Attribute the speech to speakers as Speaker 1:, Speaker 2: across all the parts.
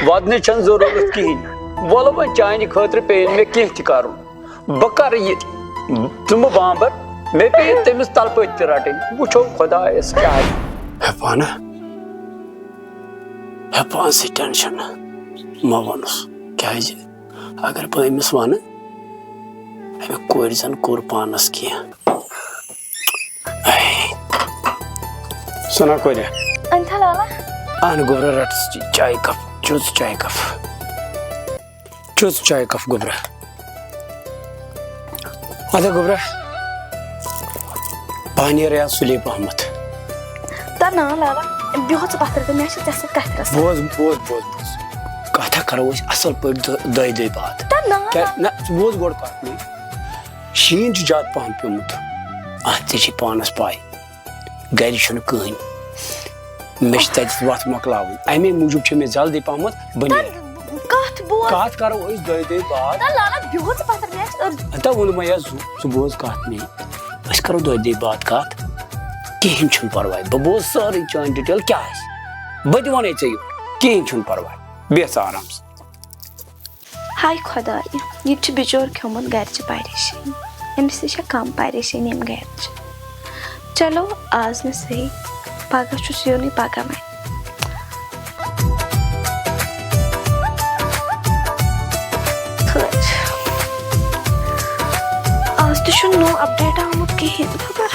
Speaker 1: ودن چھن ضرورت کہین وولو وۄنۍ چانہِ خٲطرٕ پیٚیہِ مےٚ کینٛہہ تہِ کرُن بہٕ کرٕ یہِ ژٕ بامبر مےٚ پیٚیہِ تٔمِس تلپٔتۍ تہِ رٹٕنۍ وٕچھو خۄدایس کیٛاہ
Speaker 2: ہیپانہ ہیپان سے ٹینشن ما ونس کیازِ اگر بہٕ أمِس ونہٕ امہِ کورِ زن کوٚر پانس کینٛہہ سنا کوریا
Speaker 3: انتھا لالا
Speaker 2: اہن گوبرا رٹ چائے کپ چوز چائے کپ چوز چائے کپ گوبرا ادا گوبرا پانی ریا سلیپ احمد
Speaker 3: تا نا لالا بہت پتھر تہٕ مےٚ چھِ ژےٚ سۭتۍ کتھِ رژھ
Speaker 2: بوز بوز بوز بوز کتھا کرو أسۍ اصل پٲٹھۍ دۄیہِ دۄیہِ بات
Speaker 3: تا نا
Speaker 2: نہ ژٕ بوز گۄڈٕ کتھ مےٚ شیٖن چھُ زیادٕ پہم پیوٚمُت اتھ تہِ چھِ پانس پاے گرِ چھُنہٕ کٕہٕنۍ مےٚ چھِ تتہِ وتھ مۄکلاوٕنۍ امے موٗجوٗب چھِ مےٚ جلدی پہمتھ بہٕ نیرٕ
Speaker 3: کتھ بوز
Speaker 2: کتھ کرو أسۍ دۄیہِ دۄیہِ بات
Speaker 3: تا لالا بہت پتھر مےٚ چھِ
Speaker 2: تا ووٚنمے ژٕ بوز کتھ مےٚ أسۍ کرو دۄیہِ دۄیہِ بات کتھ کہیٖنۍ چھُنہٕ پرواے بہٕ بوز سٲرٕے چٲنۍ ڈِٹیل کیٛاہ آسہِ بہٕ تہِ ونے ژےٚ یہِ کہیٖنۍ چھُنہٕ پرواے بیٚہہ ژٕ آرام سان
Speaker 3: ہاے خۄدایا یہِ تہِ چھُ بِچور کھیوٚمُت گرِچہِ پریشٲنی أمِس تہِ چھےٚ کم پریشٲنی ییٚمہِ گرِچ چلو آز نہٕ صحیح پگہہ چھُس یُنٕے پگہہ وۄنۍ آز تہِ چھُنہٕ نوٚو اپڈیٹ آمُت کِہیٖنۍ خبر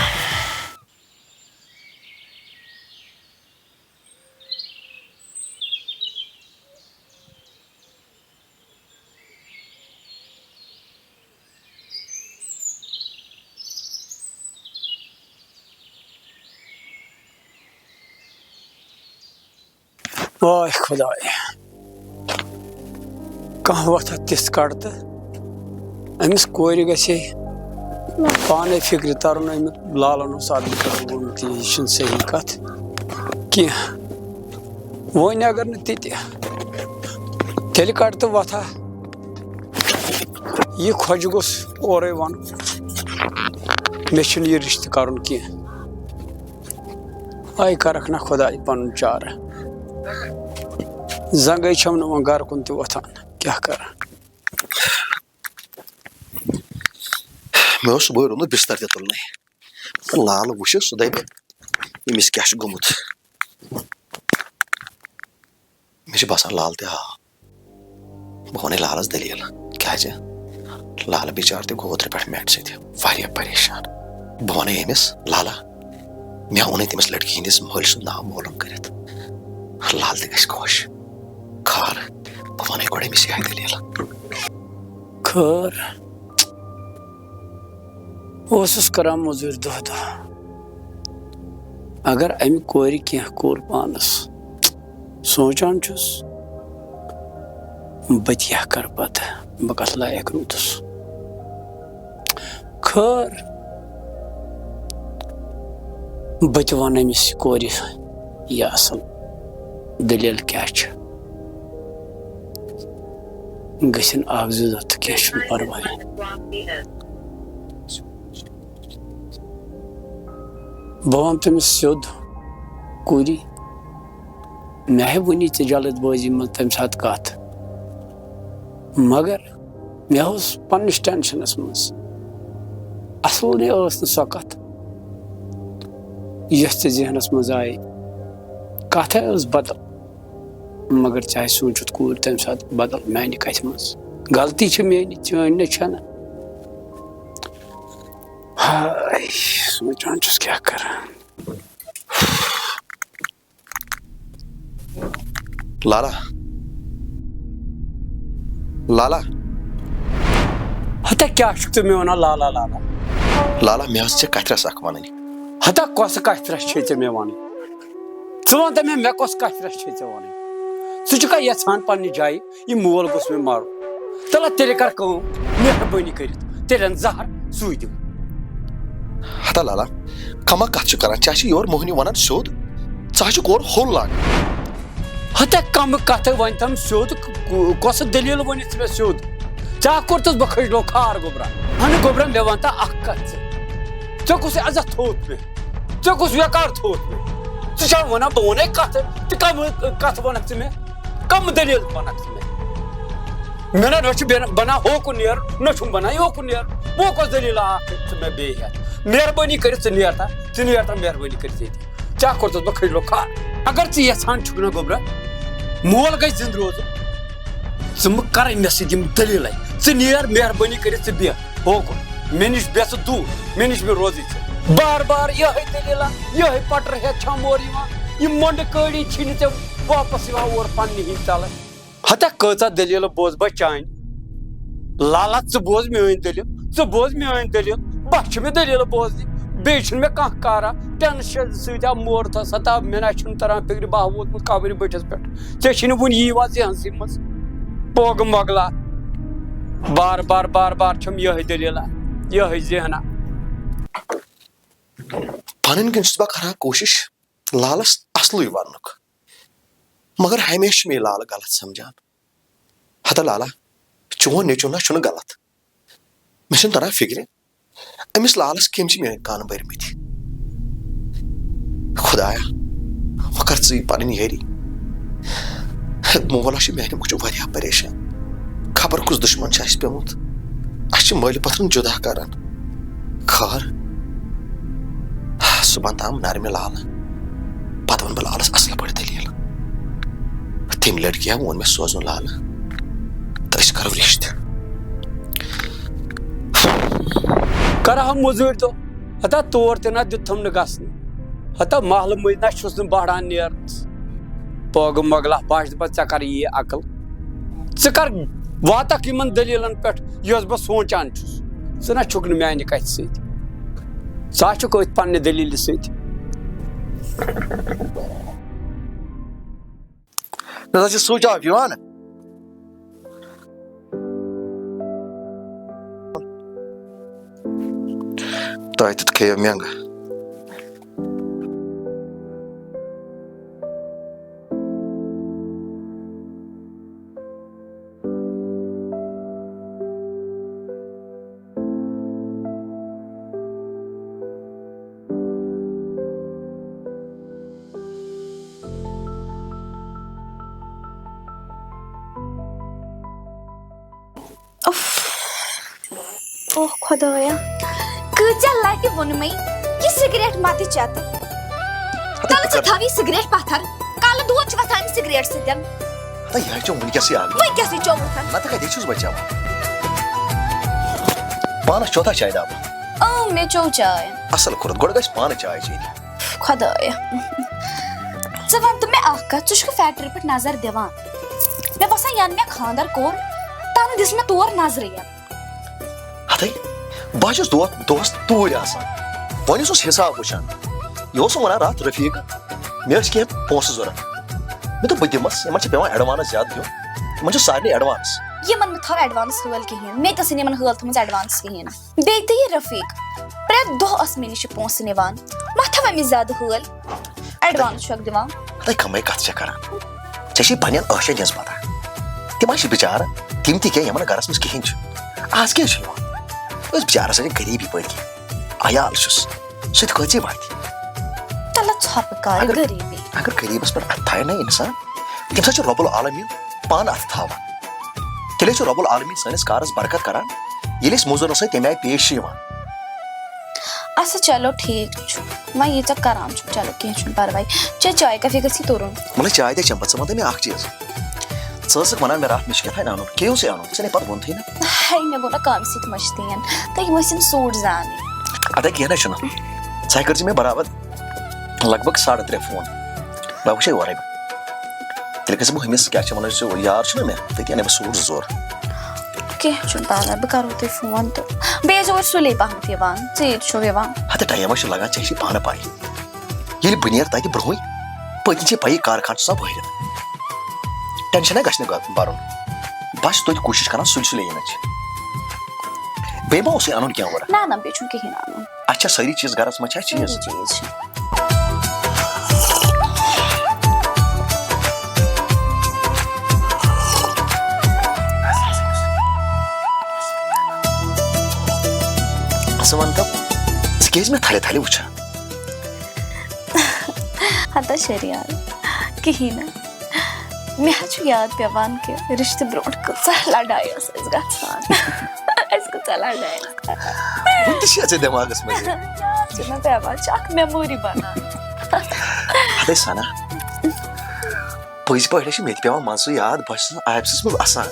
Speaker 2: واے خۄدایا کانٛہہ وتھا تِژھ کڑ تہٕ أمِس کورِ گژھِ ہے پانے فکرِ ترُن امیُک لالن اوس ادٕ پٮ۪ٹھ ووٚنمُت یہِ چھُنہٕ صحیح کتھ کینٛہہ وۄنۍ اگر نہٕ تہِ تیٚلہِ کڑ تہٕ وتھا یہِ خۄجہِ گوٚژھ اورے ونُن مےٚ چھُنہٕ یہِ رشتہٕ کرُن کینٛہہ آے کرکھ نا خۄداے پنُن چارٕ زنگے چھم نہٕ وۄنۍ گرٕ کُن تہِ وۄتھان کیٛاہ کرٕ
Speaker 4: مےٚ اوس صُبحٲے روٗدمُت بِستر تہِ تُلنٕے لال وٕچھِ سُہ دپہِ أمِس کیٛاہ چھُ گوٚمُت مےٚ چھُ باسان لال تہِ آو بہٕ وَنے لالس دٔلیٖل کیٛازِ لالہٕ بِچار تہِ گوٚو اوترٕ پٮ۪ٹھ مےٚ سۭتۍ واریاہ پریشان بہٕ وَنے أمِس لالا مےٚ ووٚنُے تٔمِس لڑکی ہِنٛدِس مٲلۍ سُنٛد ناو معلوٗم کٔرِتھ لال تہِ گژھِ خۄش خٲر بہٕ وَنے گۄڈٕ أمِس یِہے دٔلیٖل
Speaker 2: خٲر اوسُس کران موٚزوٗرۍ دۄہ دۄہ اگر امہِ کورِ کینٛہہ کوٚر پانس سونٛچان چھُس بہٕ تہِ کیٛاہ کرٕ پتہٕ بہٕ کتھ لایق روٗدُس خٲر بہٕ تہِ ونہٕ أمِس کورِ یہِ اصل دٔلیٖل کیٛاہ چھِ گٔژھِنۍ اکھ زٕ دۄہ تہٕ کینٛہہ چھُنہٕ پرواے بہٕ ونہٕ تٔمِس سیوٚد کوٗری مےٚ ہے وُنی ژےٚ جلد بٲزی منٛز تمہِ ساتہٕ کتھ مگر مےٚ اوس پننِس ٹینشنس منٛز اصلٕے ٲس نہٕ سۄ کتھ یۄس ژےٚ ذہنس منٛز آیہِ کتھ ہے ٲس بدل مگر ژےٚ آسہِ سوٗنٛچِتھ کوٗر تمہِ ساتہٕ بدل میانہِ کتھِ منٛز غلطی چھِ میٲنی چٲنۍ نہٕ چھنہٕ ہاے سونٛچان چھُس کیٛاہ کرٕ
Speaker 4: لالا لالا
Speaker 2: ہتا کیٛاہ چھُکھ ژٕ مےٚ ونان لالا لالا
Speaker 4: لالا مےٚ ٲس ژےٚ کتھِ رژھ اکھ ونٕنۍ
Speaker 2: ہتا کۄسہٕ کتھِ رژھ چھے ژےٚ مےٚ ونٕنۍ ژٕ وَن تہٕ مےٚ کۄس کتھِ رژھ چھے ژےٚ ونٕنۍ ژٕ چھُکھا یژھان پننہِ جایہِ یہِ مول گوٚژھ مےٚ مارُن تلہٕ تیٚلہِ کر کٲم مہربٲنی کٔرِتھ تیٚلہِ اَن زہر سُے دِم
Speaker 4: ہتا لالا کما کتھ چھُ کران ژےٚ چھِ یورٕ موہنی ونان سیوٚد ژٕ حظ چھُکھ اورٕ ہوٚل لاگان
Speaker 2: ہتا کمہٕ کتھٕ ونتھم سیوٚد کۄسہٕ دٔلیٖل ؤنِتھ ژٕ مےٚ سیوٚد ژےٚ کوٚرتھس بہٕ کھٔجلو کھار گوٚبرا اہنہٕ گوٚبرا مےٚ ون تہٕ اکھ کتھ ژےٚ کُس عزت تھوٚوُتھ مےٚ ژےٚ کُس ویکار تھوٚوُتھ مےٚ ژٕ چھکھ ونان بہٕ ونے کتھ ژٕ کم کتھ ونکھ ژٕ مےٚ کم دلیل بنک میں نا بنا ہوکن نیر نہ بنا یوکن نیر وہ کس دلیل میں بیٚیہِ ہٮ۪تھ مہربٲنی کٔرِتھ ژٕ نیر تا مہربٲنی کٔرِتھ ییٚتہِ ژےٚ کوٚرتھس بہٕ کھٔجلو کھار اگر ژٕ یژھان چھُکھ نا گوٚبرا مول گژھِ زِنٛدٕ روزُن ژٕ مہٕ کَرٕنۍ مےٚ سۭتۍ یِم دٔلیٖلَے ژٕ نیر مہربٲنی کٔرِتھ ژٕ بیٚہہ ہوکُن مےٚ نِش بیٚہہ ژٕ دوٗر مےٚ نِش مےٚ روزٕے ژٕ بار بار یِہوٚے دٔلیٖلا یِہوٚے پٹر ہٮ۪تھ چھَم اورٕ یِوان یہِ مۄنٛڈٕ کٲڑی چھِی نہٕ ژےٚ واپس یِوان اورٕ پننہِ ہِنٛدۍ تَلہٕ ہتا کۭژاہ دٔلیٖلہٕ بوز بہٕ چانہِ لالا ژٕ بوز میٲنۍ دٔلیٖل ژٕ بوز میٲنۍ دٔلیٖل بس چھِ مےٚ دٔلیٖلہٕ بوزنہِ بیٚیہِ چھُنہٕ مےٚ کانٛہہ کارا ٹٮ۪نشن سۭتۍ آو مورتھس ہتا مےٚ نہ چھُنہٕ تران فِکرِ بہٕ ہا ووتمُت کابرِ بٔٹھِس پٮ۪ٹھ ژےٚ چھِی نہٕ وُنہِ یِوان ذہنسٕے منٛز پوگہٕ مۄکلا بار بار بار بار چھم یِہوٚے دٔلیٖلا یِہوٚے ذہنا
Speaker 4: پنٕنۍ کِنۍ چھُس بہٕ کران کوٗشِش لالس اصلٕے وننُک مگر ہمیشہِ چھُ مےٚ یہِ لالہٕ غلط سمجھان ہتا لالا چون نیٚچوٗ نہ چھُنہٕ غلط مےٚ چھُنہٕ تران فِکرِ أمِس لالس کٔمۍ چھِ میٲنۍ کن بٔرمٕتۍ خدایا وۄنۍ کر ژٕے پنٕنۍ یٲری مولا چھُ میانہِ موٗجوٗب واریاہ پریشان خبر کُس دُشمن چھُ اَسہِ پیومُت اَسہِ چھِ مٲلۍ پتھرن جُدا کران خٲر صبحن تام نر مےٚ لالہٕ پتہٕ ووٚن بہٕ لالس اصل پٲٹھۍ دٔلیٖل تٔمۍ لڑکیا ووٚن مےٚ سوزُن لالہٕ تہٕ أسۍ کرو رشتہٕ
Speaker 2: کرہم موٚزوٗرۍ دۄہ ہتا تور تہِ نہ دِتھم نہٕ گژھنہٕ ہتا محلہٕ مٔنٛزۍ نہ چھُس نہٕ بہران نیرنس پوگہٕ مۄگلا بہٕ چھُس دپان ژےٚ کر یی عقل ژٕ کر واتکھ یِمن دٔلیٖلن پٮ۪ٹھ یۄس بہٕ سونٛچان چھُس ژٕ نہ چھُکھ نہٕ میانہِ کتھِ سۭتۍ ژٕ ہا چھُکھ أتھۍ پننہِ دٔلیٖلہِ سۭتۍ
Speaker 4: نہ چھِ سوچ آف یِوان تۄہہِ تہِ کھیٚیِو مٮ۪نٛگہٕ
Speaker 3: اوہ خۄدایا کۭژاہ لٹہِ ووٚن مےٚ یہِ سِگریٹ متہٕ چٮ۪تہٕ تَلہٕ ژٕ تھاو یہِ سِگریٹ پتھر کالہٕ دود چھُ وۄتھان اَمہِ سِگریٹ سۭتۍ
Speaker 4: یہِ چھُ وٕنکیٚسٕے آمٕتۍ
Speaker 3: وٕنکیٚسٕے چومُت
Speaker 4: نتہٕ کتہِ چھُس بہٕ چٮ۪وان پانس چوتھا چاے ڈبہٕ
Speaker 3: مےٚ چیوٚو چاے
Speaker 4: اصل کوٚرُتھ گۄڈٕ گژھِ پانہٕ چاے چیٚنۍ
Speaker 3: خۄدایا ژٕ وَن تہٕ مےٚ اکھ کتھ ژٕ چھُکھ فیکٹری پٮ۪ٹھ نظر دِوان مےٚ باسان ینہٕ مےٚ خانٛدر کوٚر تنہٕ دِژ مےٚ تور نظرٕے
Speaker 4: ہتھے بہٕ چھُس دۄہس توٗرۍ آسان وۄنۍ اوسُس حساب وٕچھان یہِ اوسُم ونان راتھ رفیٖق مےٚ ٲسۍ کینٛہہ پونٛسہٕ ضوٚرتھ مےٚ دوٚپ بہٕ دِمس یِمن چھُ پیٚوان ایڈوانس زیادٕ دیُن یِمن چھُ سارنٕے ایڈوانس
Speaker 3: یِمن مہ تھاو ایڈوانس حٲل کِہینۍ مےٚ تہِ ٲسٕنۍ یِمن حٲل تھٲومٕژ ایڈوانس کِہینۍ نہٕ بیٚیہِ تہِ یہِ رفیٖق پرٮ۪تھ دۄہ ٲس مےٚ نِش پونٛسہٕ نِوان مہ تھاو أمِس زیادٕ حٲل ایڈوانس چھُکھ دِوان
Speaker 4: ہتھے کمٕے کتھ چھےٚ کران ژےٚ چھے پننٮ۪ن ٲشن ہٕنٛز پتہ تِم ہا چھِ بِچارٕ تِم تہِ کینٛہہ یِمن گرس منٛز کِہینۍ چھُ آز کیٛاہ چھُ یِوان أسۍ بِچارس سۭتۍ غریٖبی پٲٹھۍ کینٛہہ عیال چھُس سُہ تہِ کۭژے واتہِ
Speaker 3: تَلہٕ ژھۄپہٕ کر غریٖبی
Speaker 4: اگر غریٖبس پٮ۪ٹھ اتھٕ تھایہِ نا اِنسان تمہِ ساتہٕ چھُ رۄب العالمیٖن پانہٕ اتھٕ تھاوان تیٚلے چھُ رۄب العالمیٖن سٲنِس کارس برکت کران ییٚلہِ أسۍ موٚزوٗرن سۭتۍ تمہِ آیہِ پیش چھِ یِوان
Speaker 3: اچھا چلو ٹھیٖک چھُ وۄنۍ یہِ ژٕ کران چھُکھ چلو کینٛہہ چھُنہٕ پرواے چے چاے کَپے گژھی تُرُن
Speaker 4: مطلب چاے تے چٮ۪مہٕ بہٕ ژٕ وَن تہٕ مےٚ اکھ چیٖز ژٕ ٲسٕکھ وَنان مےٚ راتھ مےٚ چھُ کیٛاہ تانۍ اَنُن کیٚنٛہہ اوسُے اَنُن ژےٚ نے پتہٕ ووٚنتھٕے نہٕ
Speaker 3: ہے مےٚ گوٚو نہ کامہِ سۭتۍ مٔشتٕے تہٕ یِم ٲسِم سوٗٹ زانٕنۍ
Speaker 4: اَدٕ کیٚنٛہہ نہ چھُنہٕ ژٕ ہَے کٔرزِ مےٚ برابر لگ بگ 3.5 فون بہٕ وٕچھے اورَے تیٚلہِ گژھٕ بہٕ ہُمِس کیٛاہ چھِ وَنان سُہ یار چھُنہ مےٚ تٔتی اَنے بہٕ سوٗٹ 2 جورٕ
Speaker 3: کینٛہہ چھُنہٕ پرواے بہٕ کرو تۄہہِ فون تہٕ بیٚیہِ ٲسۍ زیو وۄنۍ سُلے پہمتھ یِوان ژیٖرۍ چھُو یِوان
Speaker 4: ہتہٕ ٹایِم چھُ لگان ژےٚ چھِ پانہٕ پاے ییٚلہِ بہٕ نیرٕ تَتہِ برونٛہٕے پٔتۍ چھِ پایی کارخان چھُ آسان بٔرِتھ ٹٮ۪نشَنٕے گژھِ نہٕ بَرُن بہٕ چھُس توتہِ کوٗشِش کران سُلہِ سُلے یِنٕچ بیٚیہِ ما اوسُے اَنُن کینٛہہ اورٕ
Speaker 3: نہ بیٚیہِ چھُنہٕ کِہینۍ اَنُن
Speaker 4: اَسہِ چھا سٲری چیٖز گرس منٛز چھا چیٖز
Speaker 3: چیٖز چھِ
Speaker 4: ژٕ وَن تہٕ ژٕ کیٛازِ مےٚ تھلہِ تھلہِ وٕچھان
Speaker 3: ہتا شریار کِہینۍ نہٕ مےٚ چھُ یاد پیٚوان کہِ رِشتہٕ برونٛٹھ کۭژاہ لڑایہِ ٲس اَسہِ گژھان اَسہِ کۭژاہ لڑایہِ ٲس کران
Speaker 4: وُنہِ تہِ چھِ ژےٚ دٮ۪ماغس منٛز
Speaker 3: یاد چھِ مےٚ پیٚوان چھِ اکھ میموری بنان
Speaker 4: اَدے سنا پٔزۍ پٲٹھۍ چھِ مےٚ تہِ پیٚوان منٛزٕ یاد بہٕ چھُس آفسَس منٛز اَسان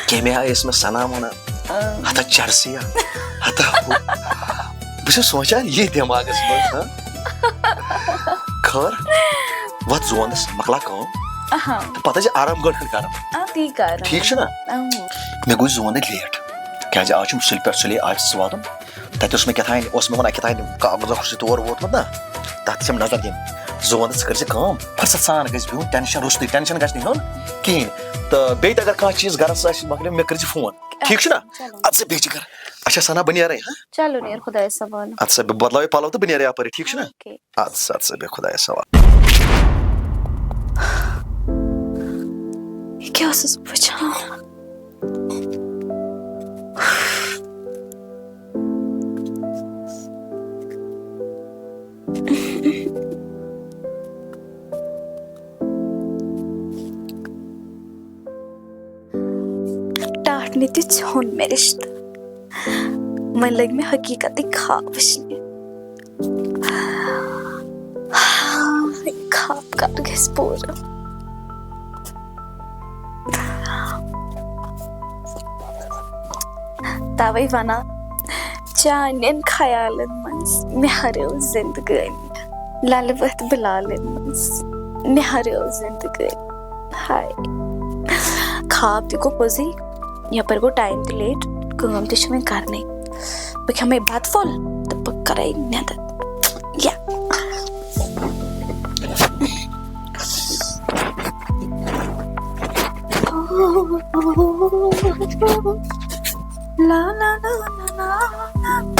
Speaker 4: کَمہِ آیہِ ٲس مےٚ سنا وَنان ہتا چرسیا ہتا بہٕ چھُس سونٛچان یہِ دٮ۪ماغس منٛز خٲر وَتھ زونَس مۄکلا کٲم تہٕ پَتہٕ ٲسۍ آرام گۄڈٕ کران
Speaker 3: تی کران
Speaker 4: ٹھیٖک چھُنا مےٚ گوٚو زونٕے لیٹ کیٛازِ آز چھُم سُلہِ پٮ۪ٹھ سُلے آفِسَس واتُن تَتہِ اوس مےٚ کیٛاہ اوس مےٚ وَنان کیٛاہ کاغذ اکھ چھُ تور ووتمُت نا تَتھ چھَم نظر دِنۍ زونہٕ ژٕ کٔرۍ زِ کٲم فٕرست سان گژھِ بِہُن ٹٮ۪نشَن روٚستُے ٹٮ۪نشَن گژھِ نہٕ ہیوٚن کِہیٖنۍ تہٕ بیٚیہِ تہِ اگر کانٛہہ چیٖز گرَس آسہِ مۄکلیو مےٚ کٔرۍ زِ فون ٹھیٖک چھُنا اَدٕ سا بیٚیہِ چھِ کَران اچھا سنا بہٕ نیرے
Speaker 3: چلو نیر خۄدایَس حوالہٕ
Speaker 4: اَدٕ سا بہٕ بدلاوے پَلو تہٕ بہٕ نیرے یپٲری ٹھیٖک چھُنا
Speaker 3: اوکے
Speaker 4: اَدٕ سا بیٚہہ خۄدایَس حوالہٕ
Speaker 3: یہِ کیٛاہ ٲسٕس بہٕ وٕچھان ٹاٹھنہِ تہِ ژھیوٚن مےٚ رِشتہٕ وۄنۍ لٔگۍ مےٚ حقیٖقتٕکۍ خواب وٕچھنہِ یہِ خواب کر گژھِ پوٗرٕ تَوَے وَنان چانٮ۪ن خیالن منٛز مےٚ ہریو زندگٲنی لَلہٕ ؤتھۍ بِلالَن منٛز مےٚ ہریو زندگٲنی ہاے خواب تہِ گوٚو پوٚزُے یپٲرۍ گوٚو ٹایم تہِ لیٹ کٲم تہِ چھِ وۄنۍ کرنٕے بہٕ کھٮ۪مے بتہٕ پھوٚل تہٕ بہٕ کرے نیٚدٕر لا لا لا لا لا